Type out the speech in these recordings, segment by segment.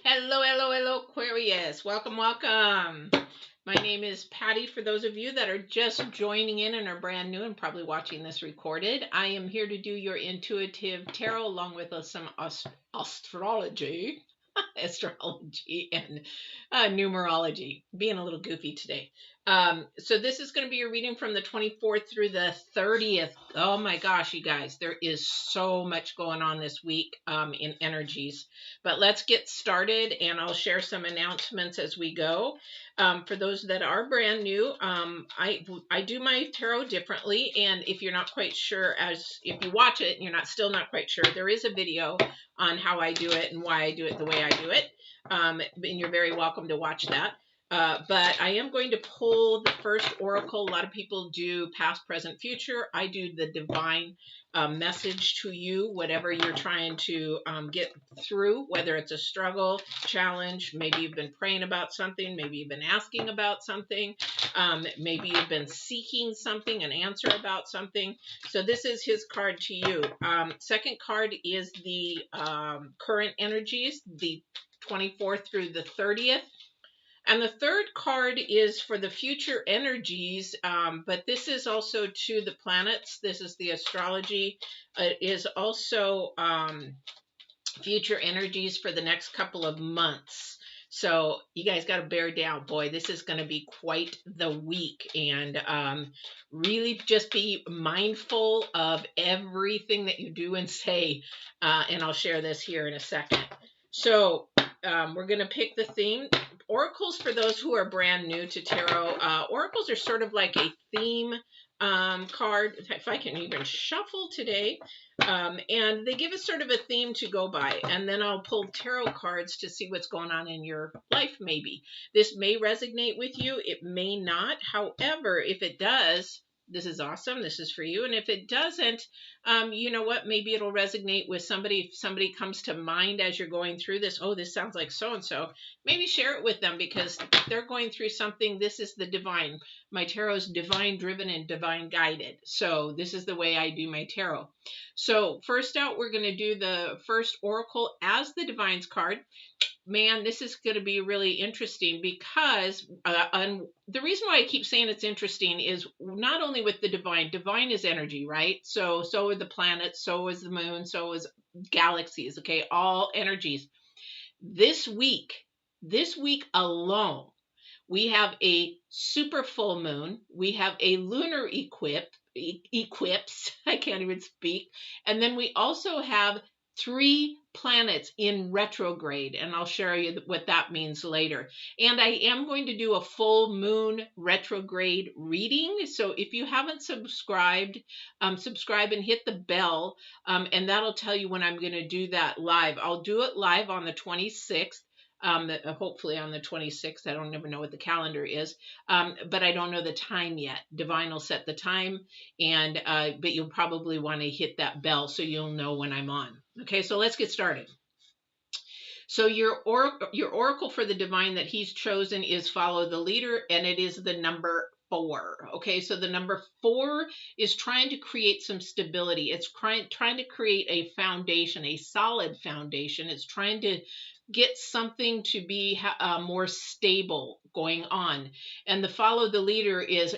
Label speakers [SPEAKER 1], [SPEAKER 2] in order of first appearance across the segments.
[SPEAKER 1] Hello, hello, hello, Aquarius. Welcome, welcome. My name is Patty. For those of you that are just joining in and are brand new and probably watching this recorded, I am here to do your intuitive tarot along with some astrology, astrology and numerology. Being a little goofy today. So this is going to be your reading from the 24th through the 30th. Oh my gosh, you guys, there is so much going on this week in energies. But let's get started, and I'll share some announcements as we go. For those that are brand new, I do my tarot differently, and if you're not quite sure, if you watch it and you're still not quite sure, there is a video on how I do it and why I do it the way I do it, and you're very welcome to watch that. But I am going to pull the first oracle. A lot of people do past, present, future. I do the divine message to you, whatever you're trying to get through, whether it's a struggle, challenge, maybe you've been praying about something, maybe you've been asking about something, maybe you've been seeking something, an answer about something. So this is his card to you. Second card is the current energies, the 24th through the 30th. And the third card is for the future energies, but this is also to the planets. This is the astrology. It is also future energies for the next couple of months. So you guys got to bear down. Boy, this is going to be quite the week. And really just be mindful of everything that you do and say. And I'll share this here in a second. So we're going to pick the theme. Oracles, for those who are brand new to tarot, oracles are sort of like a theme card. If I can even shuffle today. And they give us sort of a theme to go by. And then I'll pull tarot cards to see what's going on in your life, maybe. This may resonate with you. It may not. However, if it does, this is awesome. This is for you. And if it doesn't, you know what? Maybe it'll resonate with somebody. If somebody comes to mind as you're going through this, oh, this sounds like so-and-so, maybe share it with them because they're going through something. This is the divine. My tarot is divine driven and divine guided. So this is the way I do my tarot. So first out, we're going to do the first oracle as the Divines card. Man, this is going to be really interesting because the reason why I keep saying it's interesting is not only with the divine is energy, right? So are the planets, so is the moon, so is galaxies, okay? All energies. This week alone, we have a super full moon. We have a lunar eclipse. I can't even speak. And then we also have 3 planets in retrograde, and I'll share you what that means later. And I am going to do a full moon retrograde reading. So if you haven't subscribed, subscribe and hit the bell, and that'll tell you when I'm going to do that live. I'll do it live on the 26th. Hopefully on the 26th. I don't never know what the calendar is, but I don't know the time yet. Divine will set the time, and but you'll probably want to hit that bell so you'll know when I'm on. Okay, so let's get started. So your oracle for the divine that he's chosen is follow the leader, and it is the number 4. Okay, so the number 4 is trying to create some stability. It's trying to create a foundation, a solid foundation. It's trying to get something to be more stable going on. And the follow the leader is,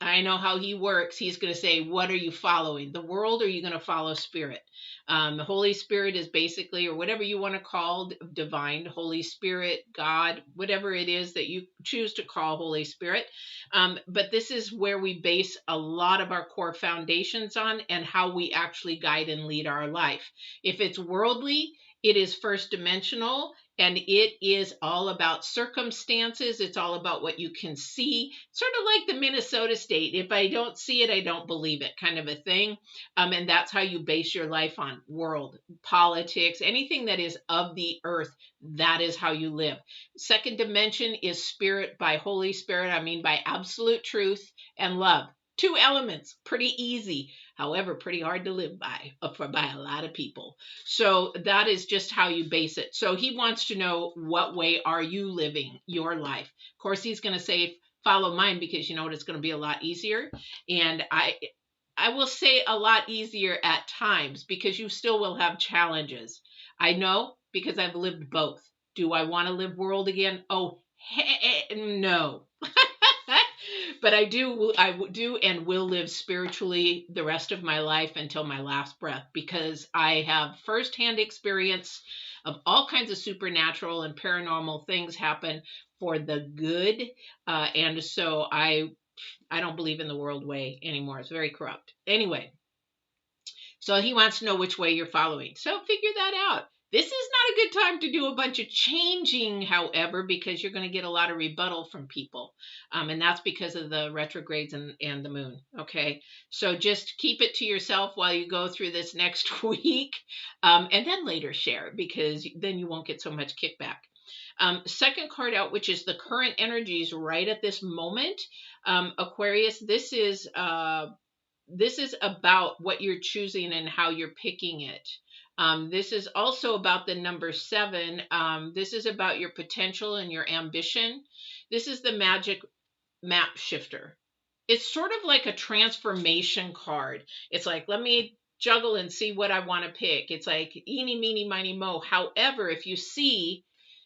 [SPEAKER 1] I know how he works. He's going to say, what are you following? The world, or are you going to follow spirit? The Holy Spirit is basically, or whatever you want to call divine, Holy Spirit, God, whatever it is that you choose to call Holy Spirit. But this is where we base a lot of our core foundations on and how we actually guide and lead our life. If it's worldly, it is first dimensional, and it is all about circumstances. It's all about what you can see, sort of like the Minnesota state. If I don't see it, I don't believe it, kind of a thing. And that's how you base your life on. World, politics, anything that is of the earth, that is how you live. Second dimension is spirit. By Holy Spirit, I mean by absolute truth and love. 2 elements, pretty easy. However, pretty hard to live by a lot of people. So that is just how you base it. So he wants to know, what way are you living your life? Of course, he's going to say, follow mine, because you know what, it's going to be a lot easier. And I will say a lot easier at times, because you still will have challenges. I know, because I've lived both. Do I want to live world again? Oh, no. But I do and will live spiritually the rest of my life until my last breath, because I have firsthand experience of all kinds of supernatural and paranormal things happen for the good. And so I don't believe in the world way anymore. It's very corrupt. Anyway, so he wants to know which way you're following. So figure that out. This is not a good time to do a bunch of changing, however, because you're going to get a lot of rebuttal from people. And that's because of the retrogrades and the moon. Okay. So just keep it to yourself while you go through this next week. And then later share, because then you won't get so much kickback. Second card out, which is the current energies right at this moment. Aquarius, this is about what you're choosing and how you're picking it. This is also about the number 7. This is about your potential and your ambition. This is the magic map shifter. It's sort of like a transformation card. It's like, let me juggle and see what I want to pick. It's like eeny, meeny, miny, mo. However, if you see,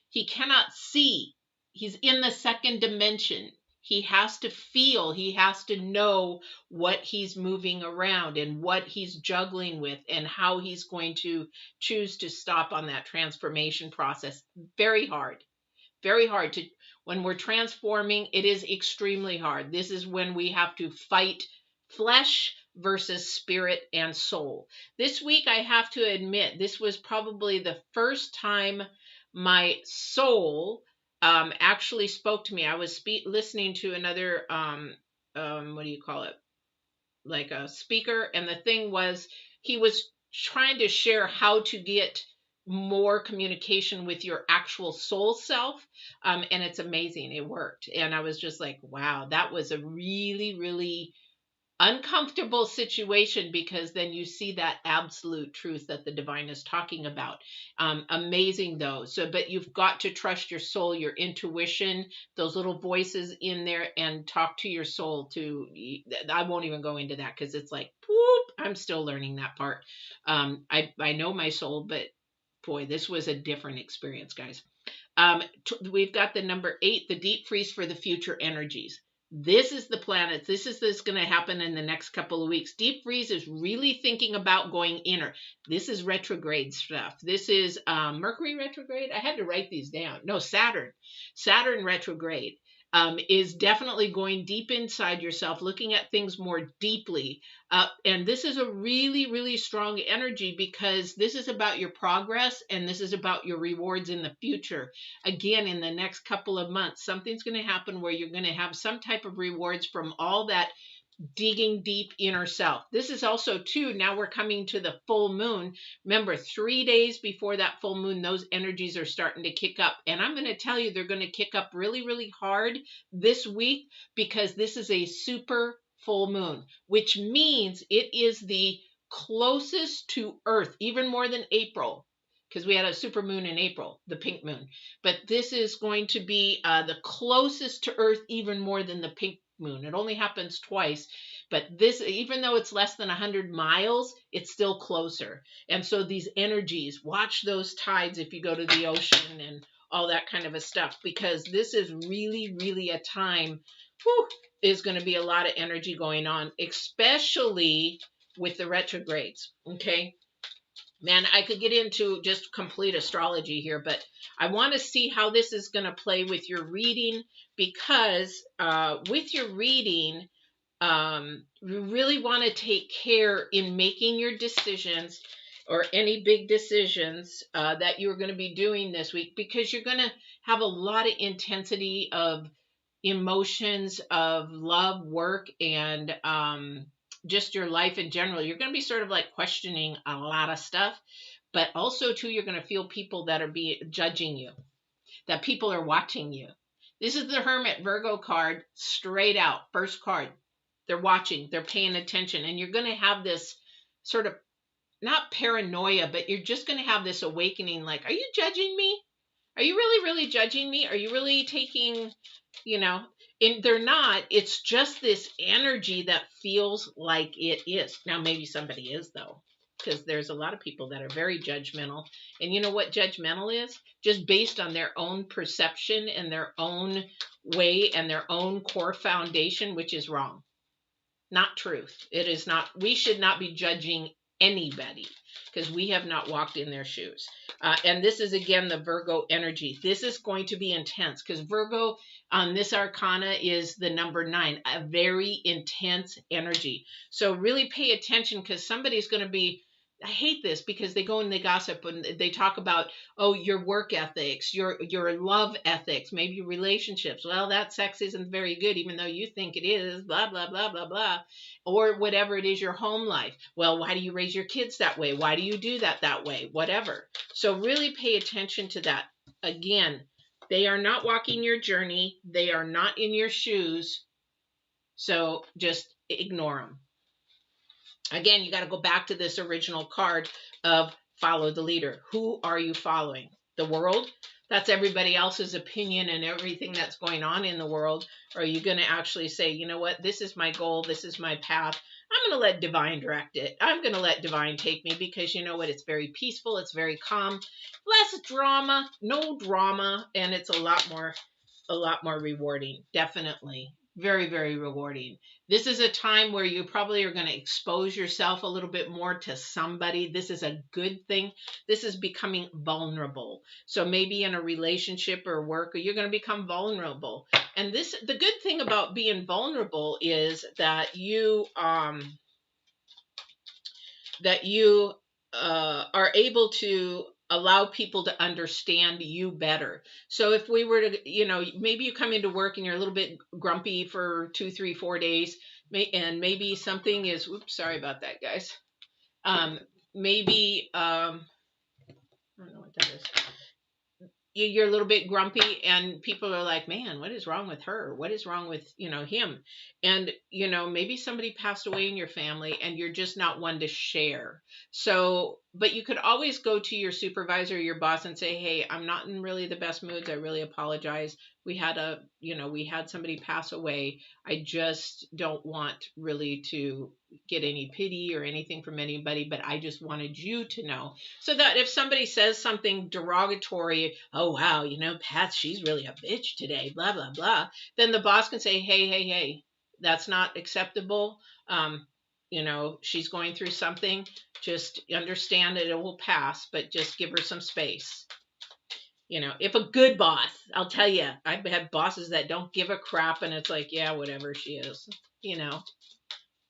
[SPEAKER 1] he cannot see. He's in the second dimension. He has to feel, he has to know what he's moving around and what he's juggling with and how he's going to choose to stop on that transformation process. Very hard to, when we're transforming, it is extremely hard. This is when we have to fight flesh versus spirit and soul. This week, I have to admit, this was probably the first time my soul actually spoke to me. I was listening to another, what do you call it? Like a speaker. And the thing was, he was trying to share how to get more communication with your actual soul self. And it's amazing. It worked. And I was just like, wow, that was a really, really uncomfortable situation, because then you see that absolute truth that the divine is talking about. Amazing though. So, but you've got to trust your soul, your intuition, those little voices in there, and talk to your soul to, I won't even go into that because it's like, whoop, I'm still learning that part. I know my soul, but boy, this was a different experience, guys. We've got the number 8, the deep freeze for the future energies. This is the planets. This is going to happen in the next couple of weeks. Deep freeze is really thinking about going inner. This is retrograde stuff. This is Mercury retrograde. I had to write these down. No, Saturn. Saturn retrograde is definitely going deep inside yourself, looking at things more deeply. And this is a really, really strong energy, because this is about your progress and this is about your rewards in the future. Again, in the next couple of months, something's going to happen where you're going to have some type of rewards from all that digging deep inner self. This is also too, now we're coming to the full moon. Remember, 3 days before that full moon, those energies are starting to kick up. And I'm going to tell you, they're going to kick up really, really hard this week, because this is a super full moon, which means it is the closest to Earth, even more than April, because we had a super moon in April, the pink moon. But this is going to be the closest to Earth, even more than the pink moon. It only happens twice, but this, even though it's less than 100 miles, it's still closer. And so these energies, watch those tides if you go to the ocean and all that kind of a stuff, because this is really, really a time, is going to be a lot of energy going on, especially with the retrogrades. Okay. Man, I could get into just complete astrology here, but I want to see how this is going to play with your reading, because with your reading, you really want to take care in making your decisions, or any big decisions that you're going to be doing this week, because you're going to have a lot of intensity of emotions, of love, work, and just your life in general. You're going to be sort of like questioning a lot of stuff, but also too, you're going to feel people that are judging you, that people are watching you. This is the Hermit Virgo card, straight out, first card. They're watching, they're paying attention, and you're going to have this sort of, not paranoia, but you're just going to have this awakening, like, are you judging me? Are you really, really judging me? Are you really taking, and they're not. It's just this energy that feels like it is. Now, maybe somebody is, though. because there's a lot of people that are very judgmental. And you know what judgmental is? Just based on their own perception and their own way and their own core foundation, which is wrong. Not truth. It is not. We should not be judging anybody because we have not walked in their shoes. And this is, again, the Virgo energy. This is going to be intense because Virgo on this arcana is the number 9, a very intense energy. So really pay attention because somebody's going to be, I hate this because they go and they gossip and they talk about, oh, your work ethics, your love ethics, maybe relationships. Well, that sex isn't very good, even though you think it is, blah, blah, blah, blah, blah. Or whatever it is, your home life. Well, why do you raise your kids that way? Why do you do that way? Whatever. So really pay attention to that. Again, they are not walking your journey. They are not in your shoes. So just ignore them. Again, you got to go back to this original card of follow the leader. Who are you following? The world? That's everybody else's opinion and everything that's going on in the world. Or are you going to actually say, you know what, this is my goal, this is my path. I'm going to let divine direct it. I'm going to let divine take me because you know what, it's very peaceful, it's very calm, less drama, no drama, and it's a lot more rewarding. Definitely. Very, very rewarding. This is a time where you probably are going to expose yourself a little bit more to somebody. This is a good thing. This is becoming vulnerable. So maybe in a relationship or work, you're going to become vulnerable. And the good thing about being vulnerable is that you are able to allow people to understand you better. So if we were to, maybe you come into work and you're a little bit grumpy for 2, 3, 4 days, and maybe something is, oops, sorry about that, guys. Maybe, I don't know what that is. You're a little bit grumpy and people are like, man, what is wrong with her? What is wrong with, him? And, maybe somebody passed away in your family and you're just not one to share. So, but you could always go to your supervisor, your boss and say, hey, I'm not in really the best moods. I really apologize. We had somebody pass away. I just don't want really to get any pity or anything from anybody, but I just wanted you to know. So that if somebody says something derogatory, oh, wow, Pat, she's really a bitch today, blah, blah, blah, then the boss can say, hey, that's not acceptable. She's going through something. Just understand that it will pass, but just give her some space. If a good boss, I'll tell you, I've had bosses that don't give a crap and it's like, yeah, whatever, she is,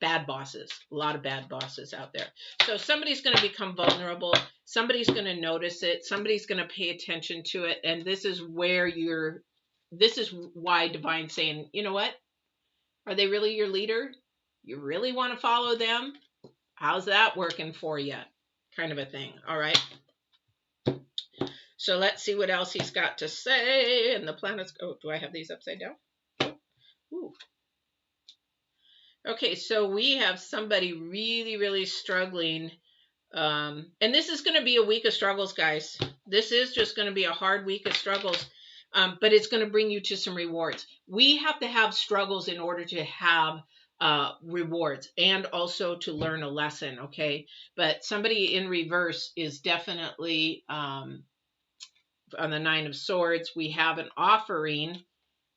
[SPEAKER 1] bad bosses, a lot of bad bosses out there. So somebody's going to become vulnerable. Somebody's going to notice it. Somebody's going to pay attention to it. And this is why Divine's saying, you know what? Are they really your leader? You really want to follow them? How's that working for you? Kind of a thing. All right. So let's see what else he's got to say. And the planets. Oh, do I have these upside down? Ooh. Okay, so we have somebody really, really struggling. And this is going to be a week of struggles, guys. This is just going to be a hard week of struggles. But it's going to bring you to some rewards. We have to have struggles in order to have rewards and also to learn a lesson, okay? But somebody in reverse is definitely on the 9 of Swords. We have an offering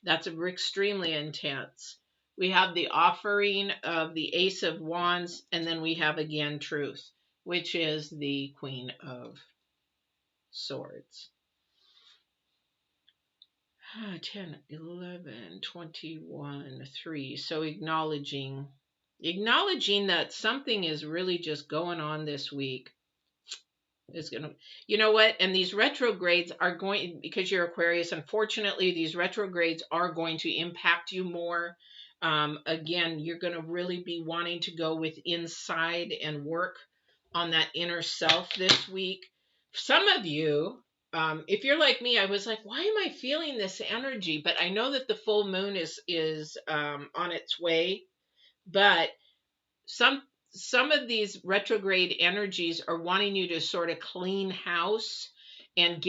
[SPEAKER 1] that's extremely intense. We have the offering of the Ace of Wands, and then we have again Truth, which is the Queen of Swords. 10, 11, 21, 3. So acknowledging that something is really just going on this week. It's going to, you know what? And these retrogrades are going, because you're Aquarius, unfortunately, these retrogrades are going to impact you more. Again, you're going to really be wanting to go with inside and work on that inner self this week. Some of you, if you're like me, I was like, why am I feeling this energy? But I know that the full moon is on its way. But some of these retrograde energies are wanting you to sort of clean house and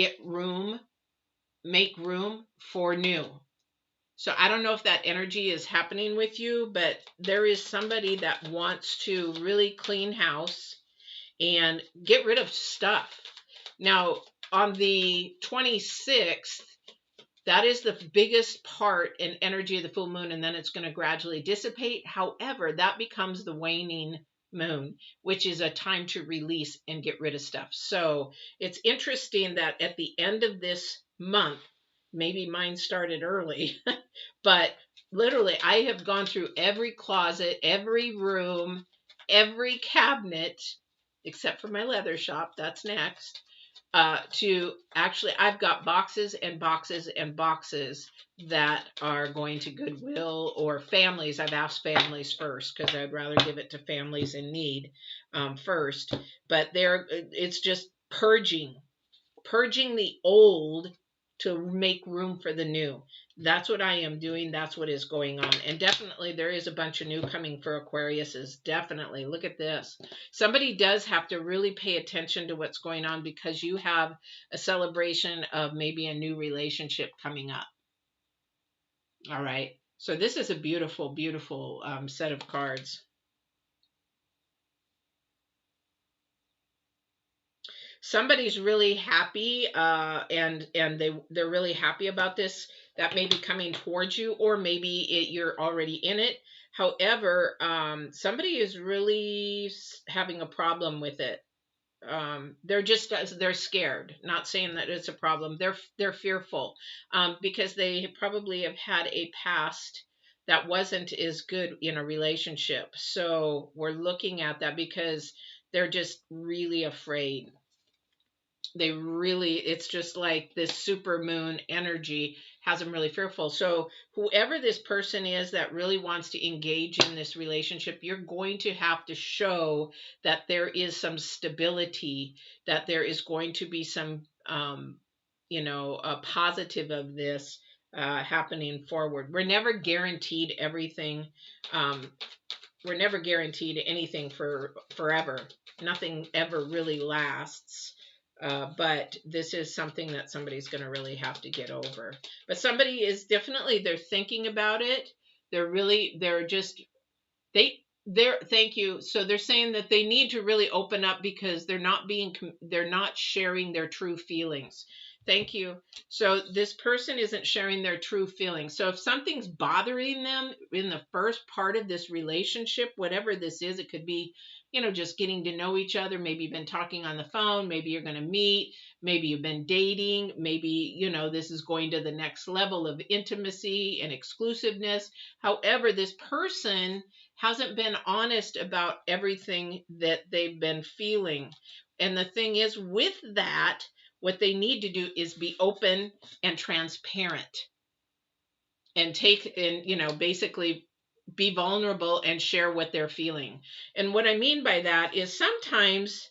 [SPEAKER 1] make room for new. So I don't know if that energy is happening with you, but there is somebody that wants to really clean house and get rid of stuff. Now, on the 26th, that is the biggest part and energy of the full moon, and then it's going to gradually dissipate. However, that becomes the waning moon, which is a time to release and get rid of stuff. So it's interesting that at the end of this month, maybe mine started early, but literally I have gone through every closet, every room, every cabinet, except for my leather shop. That's next. To actually, I've got boxes and boxes and boxes that are going to Goodwill or families. I've asked families first because I'd rather give it to families in need first. But it's just purging the old to make room for the new. That's what I am doing. That's what is going on. And definitely there is a bunch of new coming for Aquariuses. Definitely. Look at this. Somebody does have to really pay attention to what's going on because you have a celebration of maybe a new relationship coming up. All right. So this is a beautiful, beautiful set of cards. Somebody's really happy and they're really happy about this. That may be coming towards you, or maybe you're already in it. However, somebody is really having a problem with it. They're scared. Not saying that it's a problem. They're fearful because they probably have had a past that wasn't as good in a relationship. So we're looking at that because they're just really afraid. It's just like this super moon energy has them really fearful. So whoever this person is that really wants to engage in this relationship, you're going to have to show that there is some stability, that there is going to be some a positive of this happening forward. We're never guaranteed everything. We're never guaranteed anything for forever. Nothing ever really lasts. But this is something that somebody's going to really have to get over. But somebody is definitely, they're thinking about it. Thank you. So they're saying that they need to really open up because they're not sharing their true feelings. Thank you. So this person isn't sharing their true feelings. So if something's bothering them in the first part of this relationship, whatever this is, it could be, just getting to know each other. Maybe you've been talking on the phone. Maybe you're going to meet. Maybe you've been dating. Maybe, this is going to the next level of intimacy and exclusiveness. However, this person hasn't been honest about everything that they've been feeling. And the thing is, with that, what they need to do is be open and transparent and basically be vulnerable and share what they're feeling. And what I mean by that is sometimes,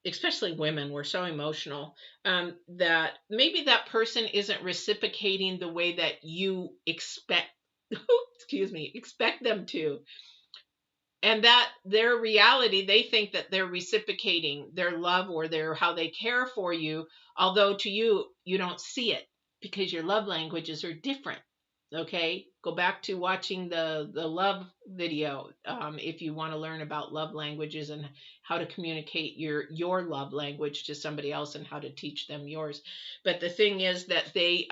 [SPEAKER 1] especially women, we're so emotional, that maybe that person isn't reciprocating the way that you expect them to. And that their reality, they think that they're reciprocating their love or how they care for you, although to you, you don't see it because your love languages are different. Okay, go back to watching the love video if you want to learn about love languages and how to communicate your love language to somebody else and how to teach them yours. But the thing is that they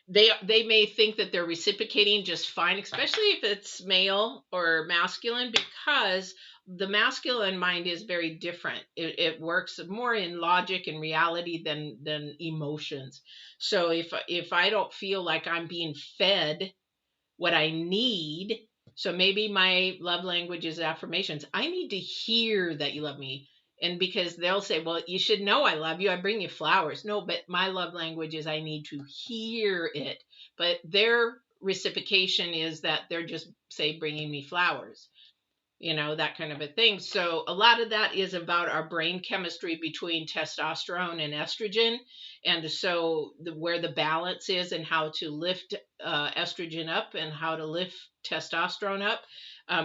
[SPEAKER 1] may think that they're reciprocating just fine, especially if it's male or masculine, because the masculine mind is very different. It works more in logic and reality than emotions. So if I don't feel like I'm being fed what I need, so maybe my love language is affirmations. I need to hear that you love me. And because they'll say, well, you should know I love you. I bring you flowers. No, but my love language is I need to hear it. But their reciprocation is that they're just, say, bringing me flowers, that kind of a thing. So a lot of that is about our brain chemistry between testosterone and estrogen. And so where the balance is and how to lift estrogen up and how to lift testosterone up.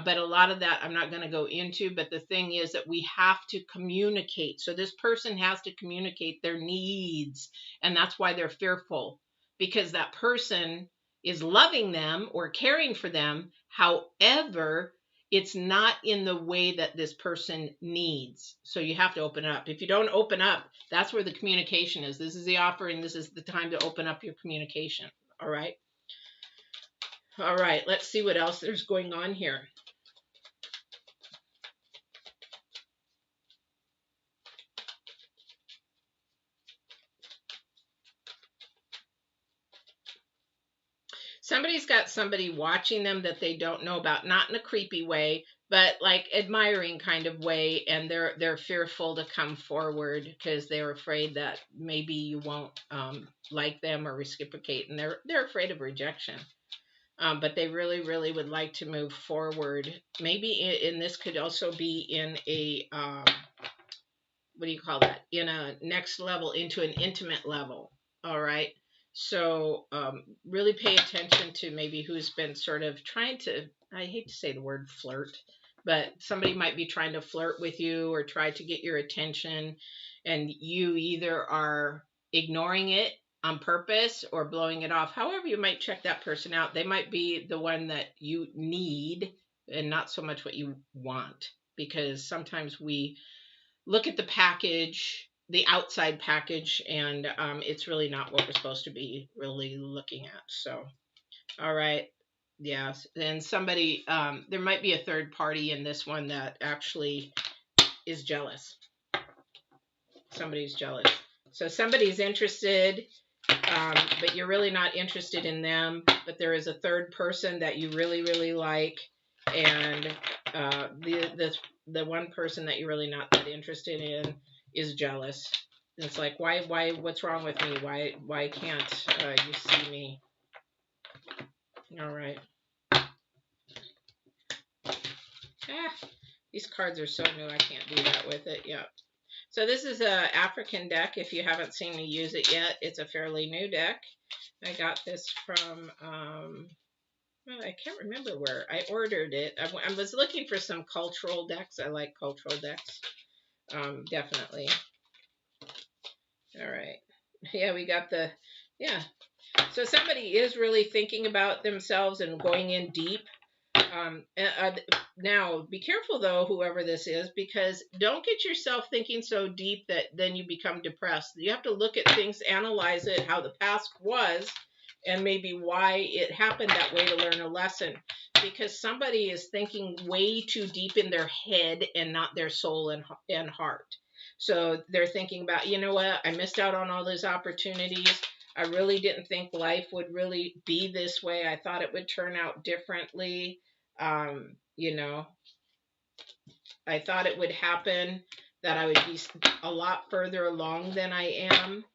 [SPEAKER 1] But a lot of that I'm not going to go into. But the thing is that we have to communicate. So this person has to communicate their needs. And that's why they're fearful, because that person is loving them or caring for them. However, it's not in the way that this person needs. So you have to open up. If you don't open up, that's where the communication is. This is the offering. This is the time to open up your communication. All right. All right. Let's see what else there's going on here. Somebody's got somebody watching them that they don't know about, not in a creepy way, but like admiring kind of way, and they're fearful to come forward because they're afraid that maybe you won't like them or reciprocate, and they're afraid of rejection. But they really, really would like to move forward. Maybe in this could also be in a what do you call that? In a next level, into an intimate level. All right. So really pay attention to maybe who's been sort of trying to, I hate to say the word flirt, but somebody might be trying to flirt with you or try to get your attention, and you either are ignoring it on purpose or blowing it off. However you might check that person out, they might be the one that you need and not so much what you want, because sometimes we look at the package, the outside package, and it's really not what we're supposed to be really looking at. So, all right. Yes. And somebody, there might be a third party in this one that actually is jealous. Somebody's jealous. So somebody's interested, but you're really not interested in them. But there is a third person that you really, really like. And the one person that you're really not that interested in is jealous. It's like, why, what's wrong with me? Why can't you see me? All right. These cards are so new, I can't do that with it. Yeah. So this is a African deck. If you haven't seen me use it yet, it's a fairly new deck. I got this from, well, I can't remember where I ordered it. I was looking for some cultural decks. I like cultural decks. Definitely. All right. Yeah, we got the, yeah. So somebody is really thinking about themselves and going in deep. Now, be careful, though, whoever this is, because don't get yourself thinking so deep that then you become depressed. You have to look at things, analyze it, how the past was, and maybe why it happened that way to learn a lesson. Because somebody is thinking way too deep in their head and not their soul and heart. So they're thinking about, you know what, I missed out on all those opportunities. I really didn't think life would really be this way. I thought it would turn out differently. You know, I thought it would happen, that I would be a lot further along than I am,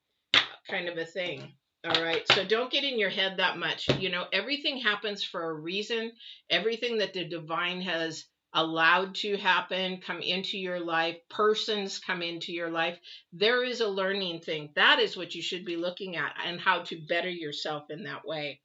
[SPEAKER 1] kind of a thing. All right. So don't get in your head that much. You know, everything happens for a reason. Everything that the divine has allowed to happen, come into your life, persons come into your life. There is a learning thing. That is what you should be looking at, and how to better yourself in that way.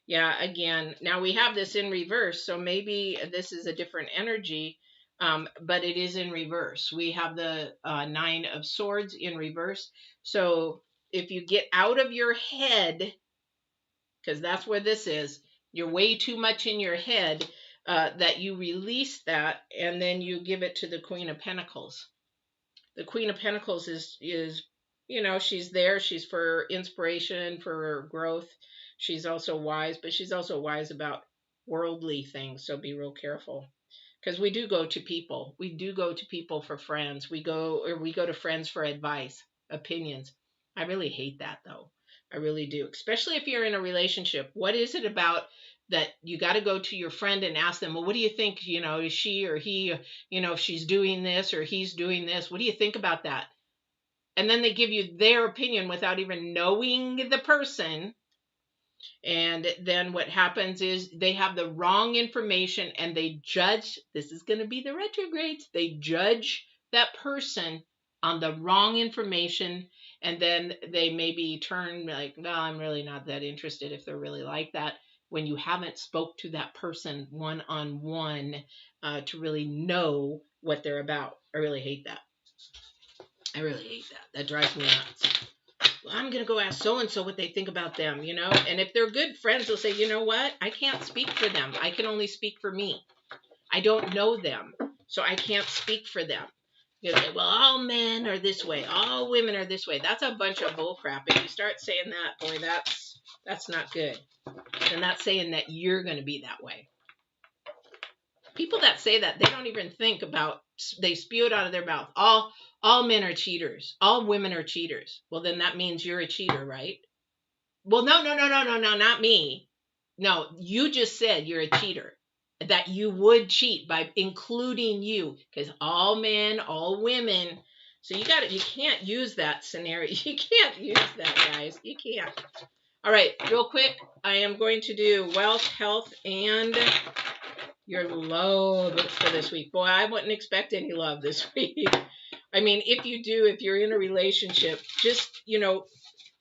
[SPEAKER 1] Yeah, again, now we have this in reverse, so maybe this is a different energy, but it is in reverse. We have the Nine of Swords in reverse. So if you get out of your head, because that's where this is, you're way too much in your head, that you release that, and then you give it to the Queen of Pentacles. The Queen of Pentacles is you know, she's there. She's for inspiration, for growth. She's also wise, but she's also wise about worldly things. So be real careful, because we do go to people. We do go to people for friends. We go to friends for advice, opinions. I really hate that, though. I really do, especially if you're in a relationship. What is it about that you got to go to your friend and ask them, well, what do you think, you know, is she or he, you know, if she's doing this or he's doing this, what do you think about that? And then they give you their opinion without even knowing the person. And then what happens is they have the wrong information, and they judge. This is going to be the retrogrades. They judge that person on the wrong information. And then they maybe turn like, no, I'm really not that interested, if they're really like that, when you haven't spoke to that person one-on-one to really know what they're about. I really hate that. I really hate that. That drives me nuts. Well, I'm going to go ask so-and-so what they think about them, you know? And if they're good friends, they'll say, you know what? I can't speak for them. I can only speak for me. I don't know them, so I can't speak for them. You say, well, all men are this way, all women are this way. That's a bunch of bullcrap. If you start saying that, boy, that's not good. And that's saying that you're going to be that way. People that say that, they don't even think about, they spew it out of their mouth. All men are cheaters. All women are cheaters. Well, then that means you're a cheater, right? Well, no, not me. No, you just said you're a cheater. That you would cheat by including you, because all men, all women. So you can't use that scenario. You can't use that, guys. You can't. All right, real quick, I am going to do wealth, health, and your love for this week. Boy, I wouldn't expect any love this week. I mean, if you're in a relationship, just,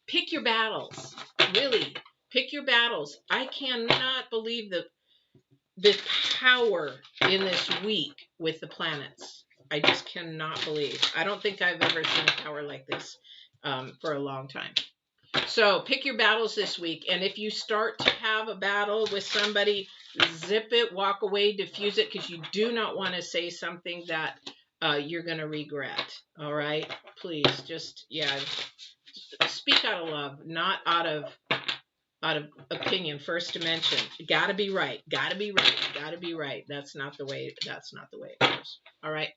[SPEAKER 1] pick your battles. Really, pick your battles. I cannot believe the power in this week with the planets. I just cannot believe. I don't think I've ever seen a power like this for a long time. So pick your battles this week. And if you start to have a battle with somebody, zip it, walk away, diffuse it, because you do not want to say something that you're going to regret. All right? Please, just speak out of love, not out of opinion. First dimension. Gotta be right. Gotta be right. Gotta be right. That's not the way it goes. All right.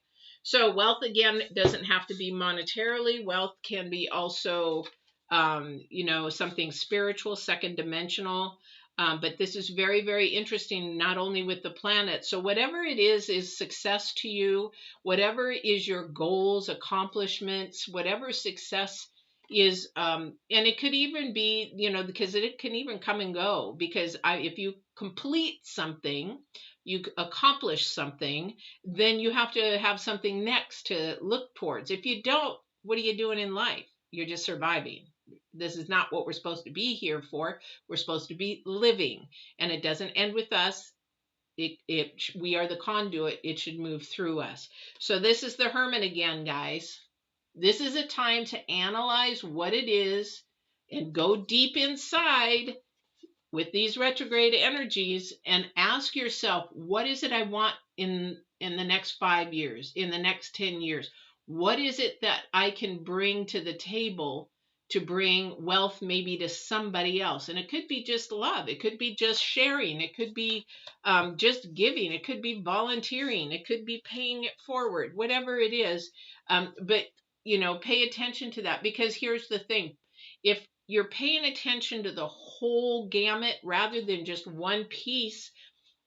[SPEAKER 1] So wealth, again, doesn't have to be monetarily. Wealth can be also something spiritual, second dimensional. But this is very, very interesting, not only with the planet. So whatever it is success to you, whatever is your goals, accomplishments, whatever success is, and it could even be, because it can even come and go, because if you complete something, you accomplish something, then you have to have something next to look towards. If you don't, what are you doing in life? You're just surviving. This is not what we're supposed to be here for. We're supposed to be living, and it doesn't end with us. We are the conduit. It should move through us. So this is the Hermit again, guys. This is a time to analyze what it is and go deep inside with these retrograde energies and ask yourself, what is it I want in the next 5 years, in the next 10 years? What is it that I can bring to the table to bring wealth maybe to somebody else? And it could be just love. It could be just sharing. It could be just giving. It could be volunteering. It could be paying it forward, whatever it is. But pay attention to that, because here's the thing. If you're paying attention to the whole gamut rather than just one piece,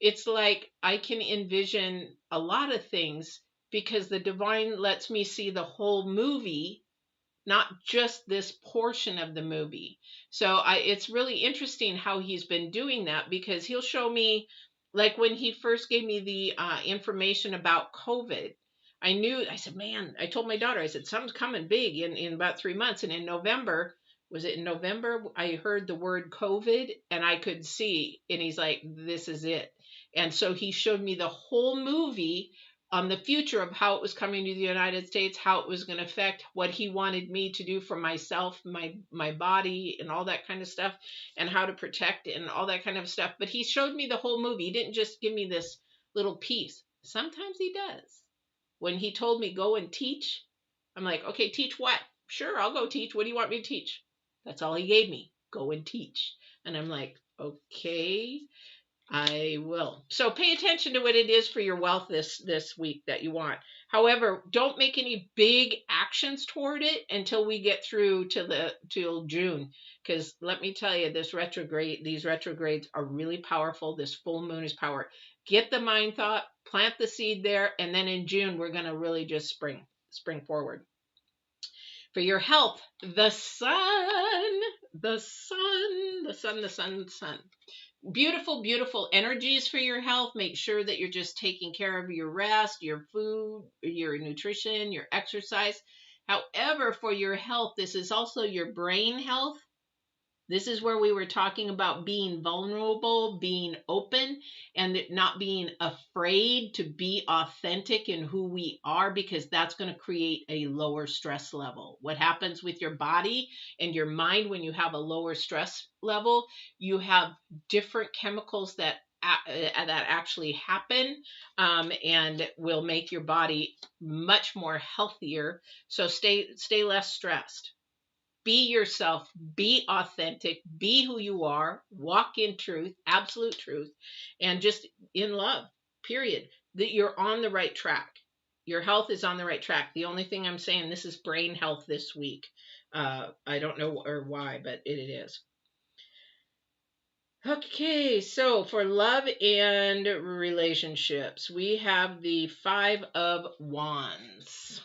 [SPEAKER 1] it's like I can envision a lot of things, because the divine lets me see the whole movie, not just this portion of the movie. So it's really interesting how he's been doing that, because he'll show me, like when he first gave me the information about COVID, I said, man, I told my daughter, I said, something's coming big in about 3 months. And in November, I heard the word COVID, and I could see, and he's like, this is it. And so he showed me the whole movie on the future of how it was coming to the United States, how it was going to affect what he wanted me to do for myself, my body, and all that kind of stuff, and how to protect and all that kind of stuff. But he showed me the whole movie. He didn't just give me this little piece. Sometimes he does. When he told me go and teach, I'm like, okay, teach what? Sure, I'll go teach. What do you want me to teach? That's all he gave me. Go and teach. And I'm like, okay, I will. So pay attention to what it is for your wealth this week that you want. However, don't make any big actions toward it until we get through till June. Because let me tell you, these retrogrades are really powerful. This full moon is power. Get the mind thought, plant the seed there, and then in June we're going to really just spring forward. For your health, the sun. Beautiful, beautiful energies for your health. Make sure that you're just taking care of your rest, your food, your nutrition, your exercise. However, for your health, this is also your brain health. This is where we were talking about being vulnerable, being open, and not being afraid to be authentic in who we are, because that's going to create a lower stress level. What happens with your body and your mind when you have a lower stress level? You have different chemicals that that actually happen, and will make your body much more healthier. So stay less stressed. Be yourself, be authentic, be who you are, walk in truth, absolute truth, and just in love, period. That you're on the right track. Your health is on the right track. The only thing I'm saying, this is brain health this week. I don't know or why, but it is. Okay, so for love and relationships, we have the Five of Wands.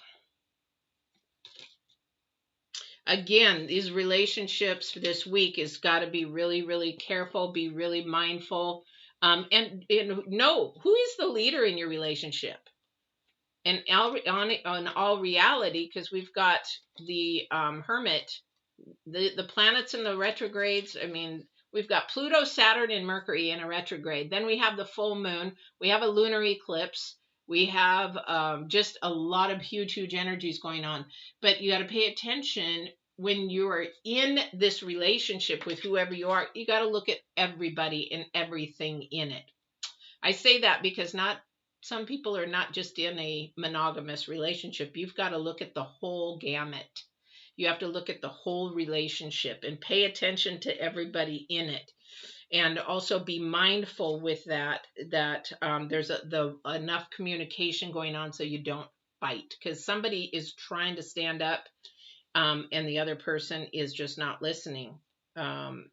[SPEAKER 1] Again, these relationships for this week has got to be really, really careful, be really mindful, and know who is the leader in your relationship. And on all reality, because we've got the Hermit, the planets and the retrogrades. I mean, we've got Pluto, Saturn, and Mercury in a retrograde. Then we have the full moon. We have a lunar eclipse. We have just a lot of huge energies going on. But you got to pay attention when you're in this relationship with whoever you are. You got to look at everybody and everything in it. I say that because some people are not just in a monogamous relationship. You've got to look at the whole gamut. You have to look at the whole relationship and pay attention to everybody in it. And also be mindful with that there's enough communication going on so you don't fight. Because somebody is trying to stand up, and the other person is just not listening. Trying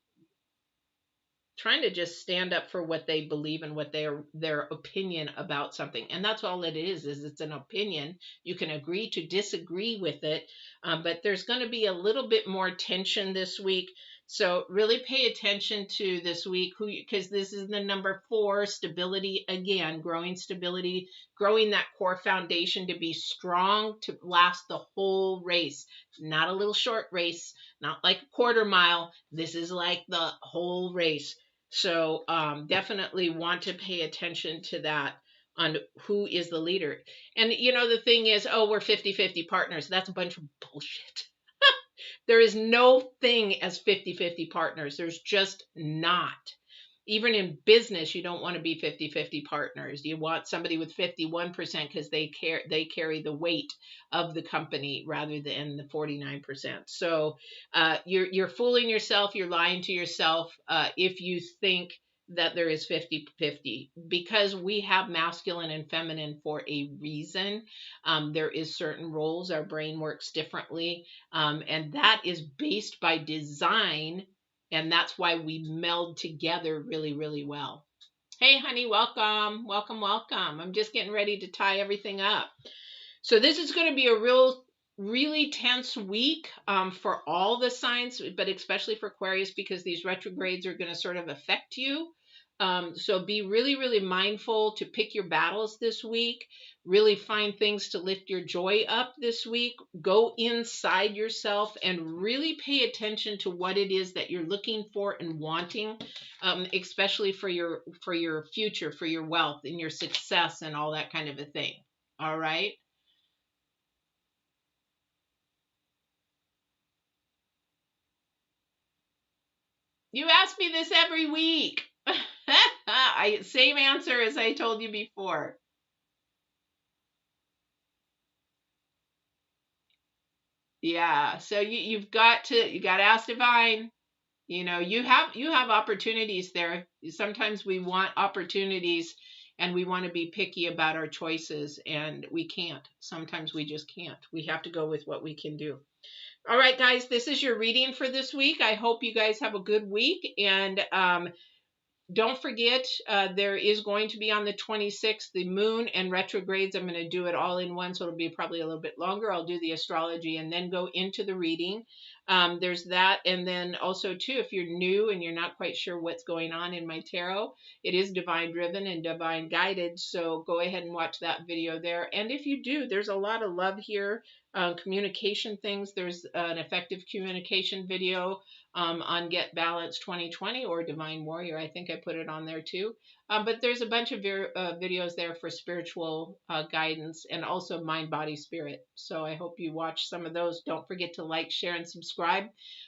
[SPEAKER 1] to just stand up for what they believe and what their opinion about something. And that's all it is it's an opinion. You can agree to disagree with it, but there's going to be a little bit more tension this week. So really pay attention to this week, because this is the number 4, stability again, growing stability, growing that core foundation to be strong, to last the whole race, not a little short race, not like a quarter mile. This is like the whole race. So definitely want to pay attention to that, on who is the leader. And the thing is, we're 50-50 partners. That's a bunch of bullshit. There is no thing as 50-50 partners. There's just not. Even in business, you don't want to be 50-50 partners. You want somebody with 51% because they carry the weight of the company rather than the 49%. So you're fooling yourself. You're lying to yourself if you think that there is 50-50, because we have masculine and feminine for a reason. There is certain roles. Our brain works differently, and that is based by design. And that's why we meld together really, really well. Hey, honey, welcome. Welcome, welcome. I'm just getting ready to tie everything up. So this is going to be a really tense week for all the signs, but especially for Aquarius, because these retrogrades are going to sort of affect you. So be really, really mindful to pick your battles this week. Really find things to lift your joy up this week. Go inside yourself and really pay attention to what it is that you're looking for and wanting, especially for your future, for your wealth and your success and all that kind of a thing. All right. You ask me this every week. Same answer as I told you before. Yeah, so you got to ask divine. You have opportunities there. Sometimes we want opportunities and we want to be picky about our choices, and we can't. Sometimes we just can't. We have to go with what we can do. All right, guys, this is your reading for this week. I hope you guys have a good week, and don't forget, there is going to be on the 26th, the moon and retrogrades. I'm going to do it all in one, so it'll be probably a little bit longer. I'll do the astrology and then go into the reading. There's that. And then also, too, if you're new and you're not quite sure what's going on in my tarot, it is divine driven and divine guided. So go ahead and watch that video there. And if you do, there's a lot of love here, communication things. There's an effective communication video on Get Balance 2020 or Divine Warrior. I think I put it on there too. But there's a bunch of videos there for spiritual guidance and also mind, body, spirit. So I hope you watch some of those. Don't forget to like, share, and subscribe.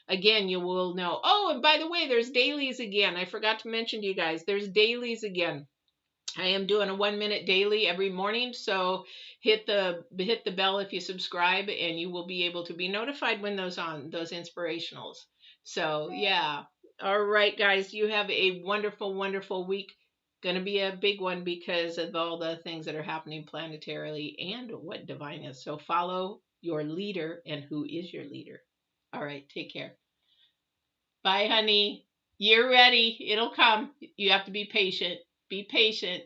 [SPEAKER 1] Again, you will know. Oh, and by the way, there's dailies again. I forgot to mention to you guys, there's dailies again. I am doing a 1-minute daily every morning, so hit the bell if you subscribe, and you will be able to be notified when those inspirationals. So yeah, all right, guys, you have a wonderful, wonderful week. Going to be a big one because of all the things that are happening planetarily and what divine is. So follow your leader, and who is your leader. All right, take care. Bye, honey. You're ready. It'll come. You have to be patient. Be patient.